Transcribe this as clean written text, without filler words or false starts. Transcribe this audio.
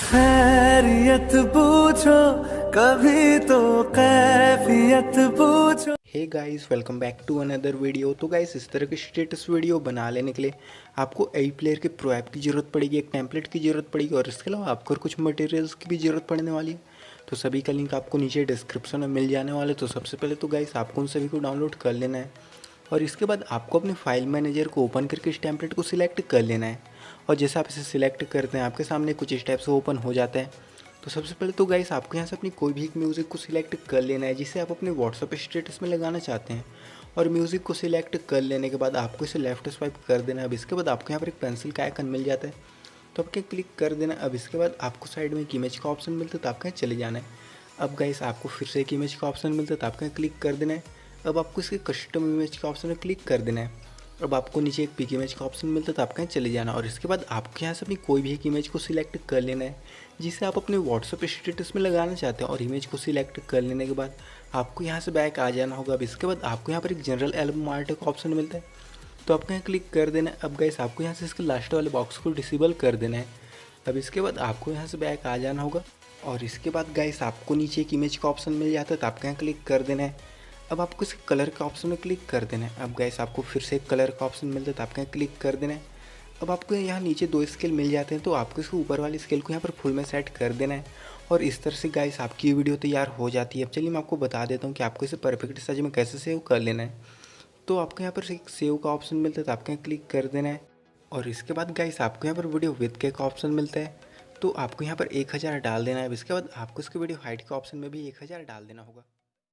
खैरियत पूछो कभी तो कैफियत पूछो। Hey guys, welcome back to another video. तो गाइस, इस तरह के स्टेटस वीडियो बना लेने के लिए आपको एवी प्लेयर के प्रो ऐप की ज़रूरत पड़ेगी, एक टेम्पलेट की ज़रूरत पड़ेगी और इसके अलावा आपको और कुछ मटेरियल्स की भी ज़रूरत पड़ने वाली है। तो सभी का लिंक आपको नीचे डिस्क्रिप्शन में मिल जाने वाला है। तो सबसे पहले तो गाइस आपको उन सभी को डाउनलोड कर लेना है और इसके बाद आपको अपने फाइल मैनेजर को ओपन करके इस टेम्पलेट को सिलेक्ट कर लेना है। और जैसे आप इसे सिलेक्ट करते हैं आपके सामने कुछ इस टाइप से ओपन हो जाता है। तो सबसे पहले तो गाइस आपको यहाँ से अपनी कोई भी एक म्यूज़िक को सिलेक्ट कर लेना है जिसे आप अपने व्हाट्सएप स्टेटस में लगाना चाहते हैं। और म्यूज़िक को सिलेक्ट कर लेने के बाद आपको इसे लेफ्ट स्वाइप कर देना है। अब इसके बाद आपको यहाँ पर एक पेंसिल का आइकन मिल जाता है, तो आपके क्लिक कर देना। अब इसके बाद आपको साइड में एक इमेज का ऑप्शन मिलता है, तो आपके यहाँ चले जाना है। अब गाइस आपको फिर से एक इमेज का ऑप्शन मिलता है, तो आपके यहाँ क्लिक कर देना है। अब आपको इसके कस्टम इमेज का ऑप्शन में क्लिक कर देना है। अब आपको नीचे एक पिक इमेज का ऑप्शन मिलता है, तो आपके यहाँ चले जाना और इसके बाद आपके यहाँ से अपनी कोई भी एक इमेज को सिलेक्ट कर लेना है जिसे आप अपने व्हाट्सएप स्टेटस में लगाना चाहते हैं। और इमेज को सिलेक्ट कर लेने के बाद आपको यहाँ से बैक आ जाना होगा। अब इसके बाद आपको यहाँ पर एक जनरल एल्बम आर्ट का ऑप्शन मिलता है, तो आपको यहाँ क्लिक कर देना है। अब गाइस आपको यहाँ से इसके लास्ट वाले बॉक्स को डिसेबल कर देना है। अब इसके बाद आपको यहाँ से बैक आ जाना होगा और इसके बाद गाइस आपको नीचे एक इमेज का ऑप्शन मिल जाता है, तो आपको यहाँ क्लिक कर देना है। अब आपको इसके कलर के ऑप्शन में क्लिक कर देना है। अब गाइस आपको फिर से एक कलर का ऑप्शन मिलता है, तो आपको यहाँ क्लिक कर देना है। अब आपको यहाँ नीचे दो स्केल मिल जाते हैं, तो आपको इसके ऊपर वाली स्केल को यहाँ पर फुल में सेट कर देना है। और इस तरह से गाइस आपकी वीडियो तैयार हो जाती है। अब चलिए मैं आपको बता देता हूँ कि आपको इसे परफेक्ट साइज में कैसे सेव कर लेना है। तो आपको यहाँ पर एक सेव का ऑप्शन मिलता है, तो आपको यहाँ क्लिक कर देना है। और इसके बाद गाइस आपको यहाँ पर वीडियो विथ के का ऑप्शन मिलता है, तो आपको यहाँ पर 1000 डाल देना है। अब इसके बाद आपको इसके वीडियो हाइट के ऑप्शन में भी 1000 डाल देना होगा।